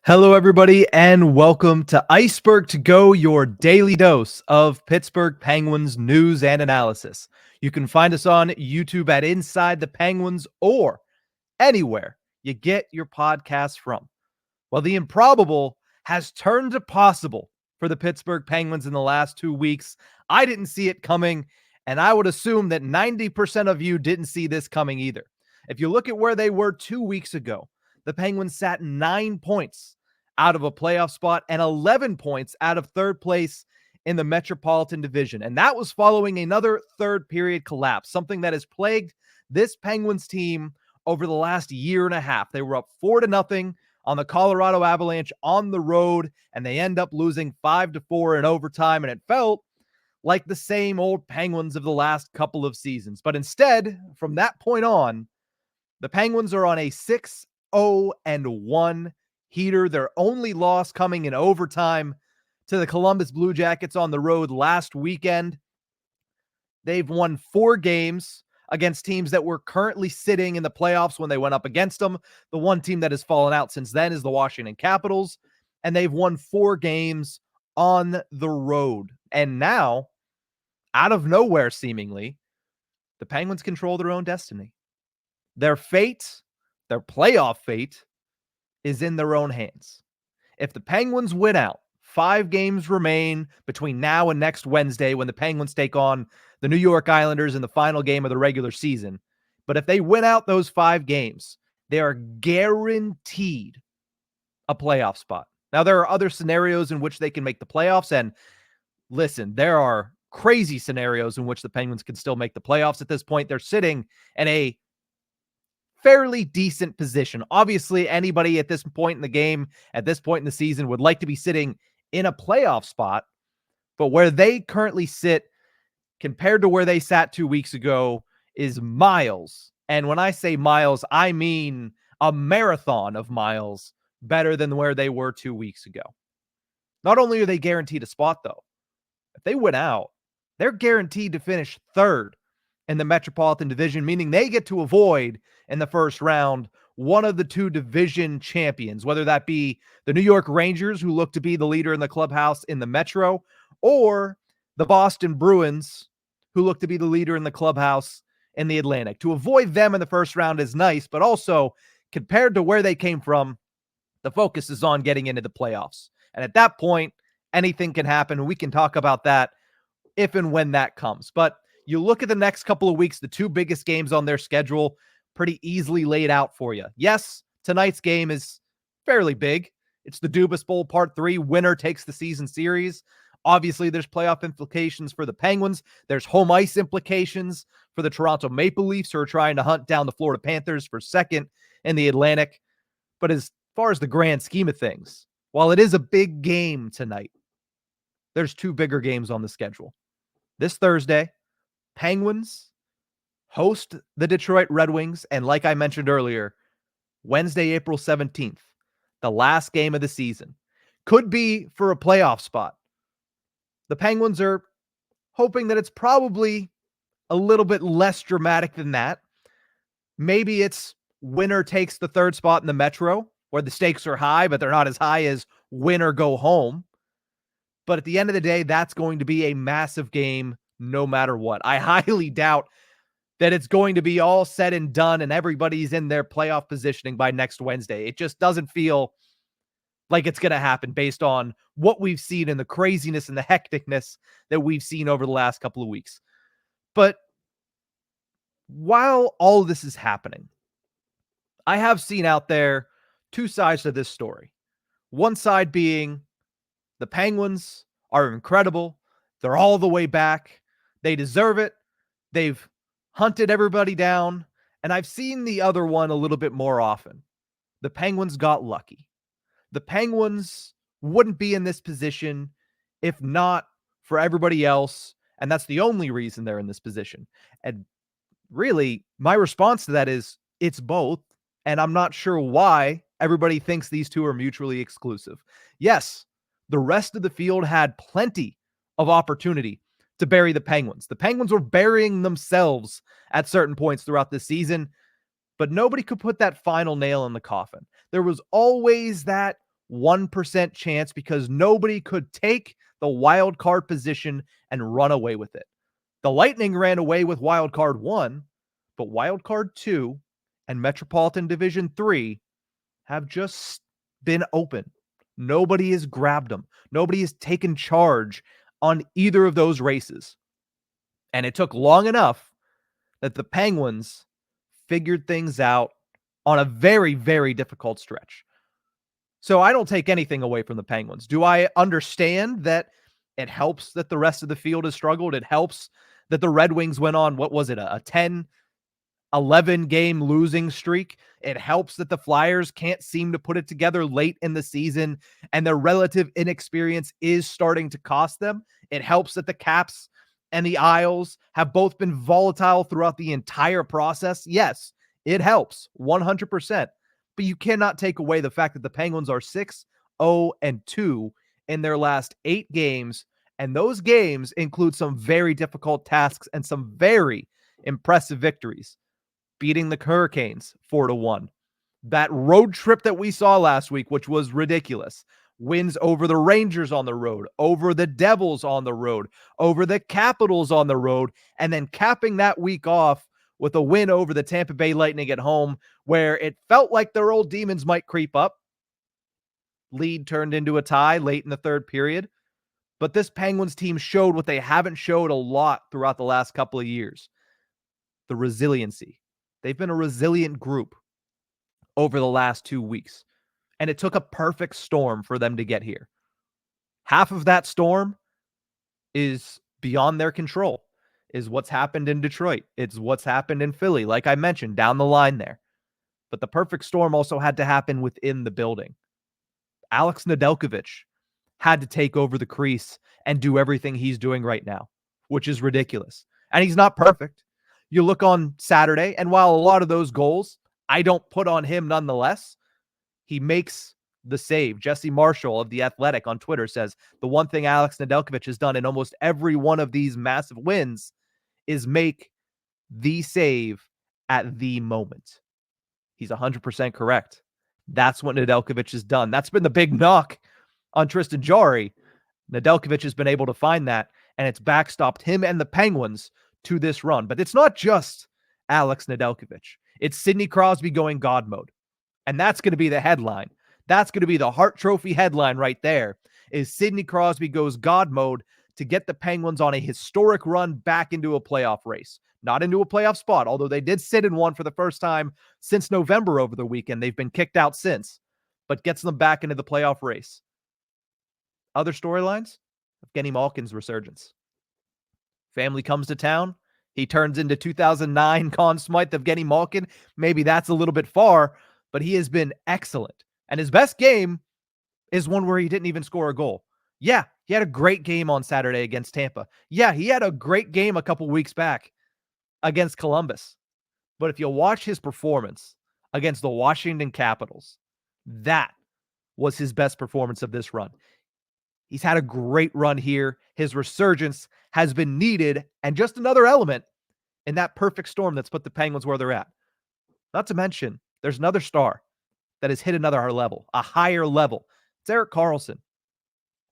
Hello, everybody, and welcome to Ice-Burgh To Go, your daily dose of Pittsburgh Penguins news and analysis. You can find us on YouTube at Inside the Penguins or anywhere you get your podcasts from. Well, the improbable has turned to possible for the Pittsburgh Penguins in the last 2 weeks. I didn't see it coming, and I would assume that 90% of you didn't see this coming either. If you look at where they were 2 weeks ago, the Penguins sat 9 points out of a playoff spot and 11 points out of third place in the Metropolitan Division. And that was following another third period collapse, something that has plagued this Penguins team over the last year and a half. They were up 4-0 on the Colorado Avalanche on the road, and they end up losing 5-4 in overtime, and it felt like the same old Penguins of the last couple of seasons. But instead, from that point on, the Penguins are on a 6-0-1 heater. Their only loss coming in overtime to the Columbus Blue Jackets on the road last weekend. They've won 4 games against teams that were currently sitting in the playoffs when they went up against them. The one team that has fallen out since then is the Washington Capitals, and they've won 4 games on the road. And now, out of nowhere seemingly, the Penguins control their own destiny. Their fate, their playoff fate, is in their own hands. If the Penguins win out, 5 games remain between now and next Wednesday when the Penguins take on the New York Islanders in the final game of the regular season. But if they win out those 5 games, they are guaranteed a playoff spot. Now, there are other scenarios in which they can make the playoffs. And listen, there are crazy scenarios in which the Penguins can still make the playoffs at this point. They're sitting in a fairly decent position. Obviously, anybody at this point in the game, at this point in the season, would like to be sitting in a playoff spot. But where they currently sit compared to where they sat 2 weeks ago is miles. And when I say miles, I mean a marathon of miles better than where they were 2 weeks ago. Not only are they guaranteed a spot, though, if they win out, they're guaranteed to finish third in the Metropolitan Division, meaning they get to avoid in the first round one of the 2 division champions, whether that be the New York Rangers, who look to be the leader in the clubhouse in the Metro, or the Boston Bruins, who look to be the leader in the clubhouse in the Atlantic. To avoid them in the first round is nice, but also, compared to where they came from, the focus is on getting into the playoffs. And at that point, anything can happen. We can talk about that if and when that comes. But you look at the next couple of weeks, the 2 biggest games on their schedule, pretty easily laid out for you. Yes, tonight's game is fairly big. It's the Dubas Bowl Part 3. Winner takes the season series. Obviously, there's playoff implications for the Penguins. There's home ice implications for the Toronto Maple Leafs, who are trying to hunt down the Florida Panthers for second in the Atlantic. But as far as the grand scheme of things, while it is a big game tonight, there's 2 bigger games on the schedule. This Thursday, Penguins host the Detroit Red Wings, and like I mentioned earlier, Wednesday, April 17th, the last game of the season, could be for a playoff spot. The Penguins are hoping that it's probably a little bit less dramatic than that. Maybe it's winner takes the third spot in the Metro, where the stakes are high, but they're not as high as win or go home. But at the end of the day, that's going to be a massive game no matter what. I highly doubt that it's going to be all said and done and everybody's in their playoff positioning by next Wednesday. It just doesn't feel like it's going to happen based on what we've seen and the craziness and the hecticness that we've seen over the last couple of weeks. But while all of this is happening, I have seen out there 2 sides to this story. One side being the Penguins are incredible. They're all the way back. They deserve it. They've hunted everybody down. And I've seen the other one a little bit more often. The Penguins got lucky. The Penguins wouldn't be in this position if not for everybody else. And that's the only reason they're in this position. And really, my response to that is it's both. And I'm not sure why everybody thinks these 2 are mutually exclusive. Yes, the rest of the field had plenty of opportunity to bury the Penguins. The Penguins were burying themselves at certain points throughout the season, but nobody could put that final nail in the coffin. There was always that 1% chance because nobody could take the wild card position and run away with it. The Lightning ran away with wild card 1, but wild card 2 and Metropolitan Division 3 have just been open. Nobody has grabbed them. Nobody has taken charge on either of those races. And it took long enough that the Penguins figured things out on a very, very difficult stretch. So I don't take anything away from the Penguins. Do I understand that it helps that the rest of the field has struggled? It helps that the Red Wings went on, what was it, a 10, 11 game losing streak. It helps that the Flyers can't seem to put it together late in the season and their relative inexperience is starting to cost them. It helps that the Caps and the Isles have both been volatile throughout the entire process. Yes, it helps 100%. But you cannot take away the fact that the Penguins are 6-0-2 in their last 8 games. And those games include some very difficult tasks and some very impressive victories. Beating the Hurricanes 4-1. That road trip that we saw last week, which was ridiculous. Wins over the Rangers on the road, over the Devils on the road, over the Capitals on the road, and then capping that week off with a win over the Tampa Bay Lightning at home, where it felt like their old demons might creep up. Lead turned into a tie late in the third period. But this Penguins team showed what they haven't showed a lot throughout the last couple of years. The resiliency. They've been a resilient group over the last 2 weeks. And it took a perfect storm for them to get here. Half of that storm is beyond their control. Is what's happened in Detroit. It's what's happened in Philly, like I mentioned, down the line there. But the perfect storm also had to happen within the building. Alex Nedeljkovic had to take over the crease and do everything he's doing right now, which is ridiculous. And he's not perfect. You look on Saturday, and while a lot of those goals, I don't put on him nonetheless, he makes the save. Jesse Marshall of The Athletic on Twitter says, the one thing Alex Nedeljkovic has done in almost every one of these massive wins is make the save at the moment. He's 100% correct. That's what Nedeljkovic has done. That's been the big knock on Tristan Jarry. Nedeljkovic has been able to find that, and it's backstopped him and the Penguins to this run. But it's not just Alex Nedeljkovic. It's Sidney Crosby going God mode. And that's going to be the headline. That's going to be the Hart Trophy headline right there, is Sidney Crosby goes God mode to get the Penguins on a historic run back into a playoff race. Not into a playoff spot, although they did sit in one for the first time since November over the weekend. They've been kicked out since, but gets them back into the playoff race. Other storylines? Evgeny Malkin's resurgence. Family comes to town. He turns into 2009 Conn Smythe Evgeny Malkin. Maybe that's a little bit far, but he has been excellent. And his best game is one where he didn't even score a goal. Yeah, he had a great game on Saturday against Tampa. Yeah, he had a great game a couple weeks back against Columbus. But if you watch his performance against the Washington Capitals, that was his best performance of this run. He's had a great run here. His resurgence has been needed, and just another element in that perfect storm that's put the Penguins where they're at. Not to mention, there's another star that has hit another level, a higher level. It's Erik Karlsson.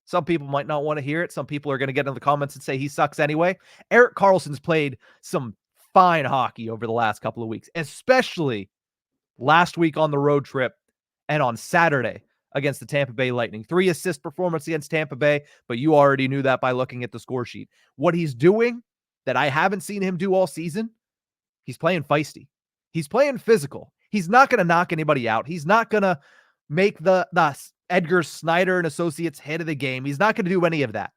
Some people might not want to hear it. Some people are going to get in the comments and say he sucks anyway. Erik Karlsson's played some fine hockey over the last couple of weeks, especially last week on the road trip and on Saturday against the Tampa Bay Lightning. 3 assist performance against Tampa Bay, but you already knew that by looking at the score sheet. What he's doing that I haven't seen him do all season, he's playing feisty. He's playing physical. He's not going to knock anybody out. He's not going to make the Edgar Snyder and Associates hit of the game. He's not going to do any of that.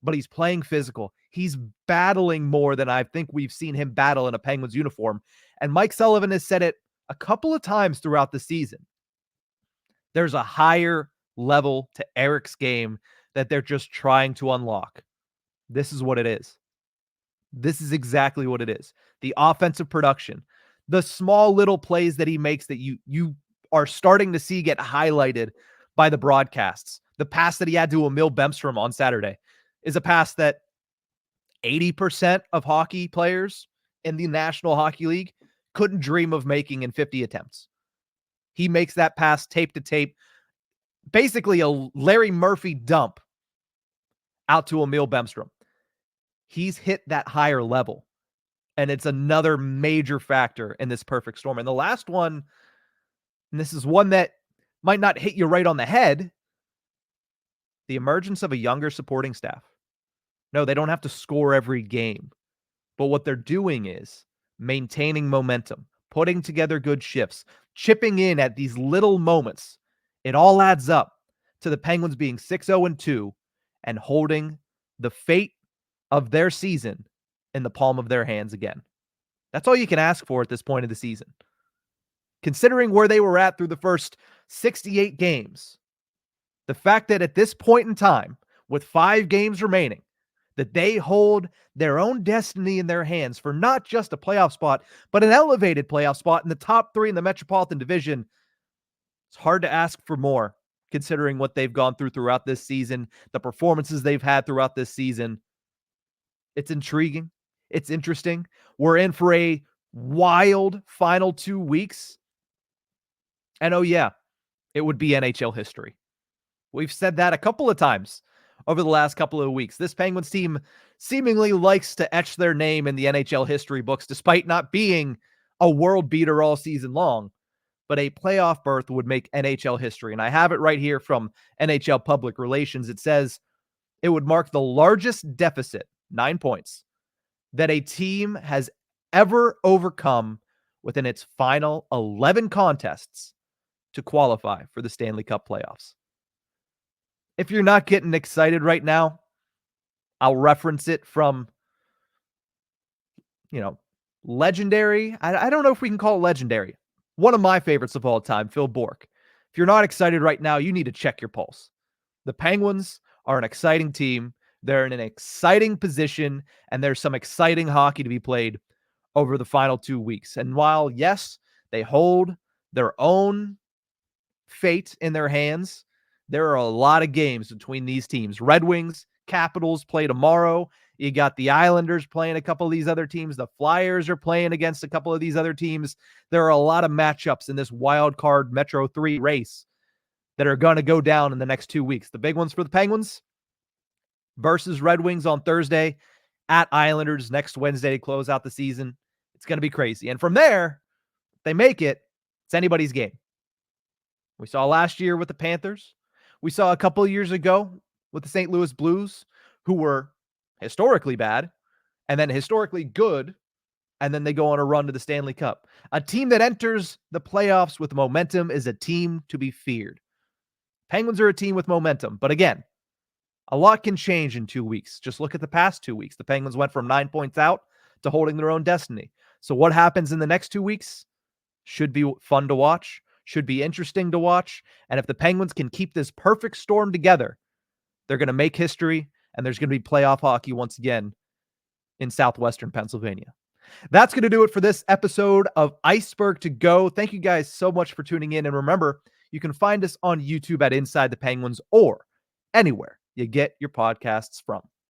But he's playing physical. He's battling more than I think we've seen him battle in a Penguins uniform. And Mike Sullivan has said it a couple of times throughout the season. There's a higher level to Erik's game that they're just trying to unlock. This is what it is. This is exactly what it is. The offensive production, the small little plays that he makes that you are starting to see get highlighted by the broadcasts. The pass that he had to Emil Bemstrom on Saturday is a pass that 80% of hockey players in the National Hockey League couldn't dream of making in 50 attempts. He makes that pass tape to tape. basically a Larry Murphy dump out to Emil Bemstrom. He's hit that higher level, and it's another major factor in this perfect storm. And the last one, and this is one that might not hit you right on the head, the emergence of a younger supporting staff. No, they don't have to score every game, but what they're doing is maintaining momentum, putting together good shifts, chipping in at these little moments. It all adds up to the Penguins being 6-0-2 and holding the fate of their season in the palm of their hands again. That's all you can ask for at this point of the season. Considering where they were at through the first 68 games, the fact that at this point in time, with 5 games remaining, that they hold their own destiny in their hands for not just a playoff spot, but an elevated playoff spot in the top 3 in the Metropolitan Division, it's hard to ask for more, considering what they've gone throughout this season, the performances they've had throughout this season. It's intriguing. It's interesting. We're in for a wild final 2 weeks. And oh yeah, it would be NHL history. We've said that a couple of times over the last couple of weeks. This Penguins team seemingly likes to etch their name in the NHL history books, despite not being a world beater all season long. But a playoff berth would make NHL history. And I have it right here from NHL Public Relations. It says it would mark the largest deficit, 9 points, that a team has ever overcome within its final 11 contests to qualify for the Stanley Cup playoffs. If you're not getting excited right now, I'll reference it from, legendary. I don't know if we can call it legendary. One of my favorites of all time, Phil Bourque. If you're not excited right now, you need to check your pulse. The Penguins are an exciting team. They're in an exciting position, and there's some exciting hockey to be played over the final 2 weeks. And while, yes, they hold their own fate in their hands, there are a lot of games between these teams. Red Wings, Capitals play tomorrow. You got the Islanders playing a couple of these other teams. The Flyers are playing against a couple of these other teams. There are a lot of matchups in this wild card Metro 3 race that are going to go down in the next 2 weeks. The big ones for the Penguins versus Red Wings on Thursday, at Islanders next Wednesday to close out the season. It's going to be crazy. And from there, if they make it, it's anybody's game. We saw last year with the Panthers. We saw a couple of years ago with the St. Louis Blues, who were historically bad and then historically good, and then they go on a run to the Stanley Cup. A team that enters the playoffs with momentum is a team to be feared. Penguins are a team with momentum, but again, a lot can change in 2 weeks. Just look at the past 2 weeks. The Penguins went from 9 points out to holding their own destiny. So what happens in the next 2 weeks should be fun to watch, should be interesting to watch. And if the Penguins can keep this perfect storm together, they're going to make history, and there's going to be playoff hockey once again in southwestern Pennsylvania. That's going to do it for this episode of Ice-Burgh To Go. Thank you guys so much for tuning in. And remember, you can find us on YouTube at Inside the Penguins or anywhere you get your podcasts from.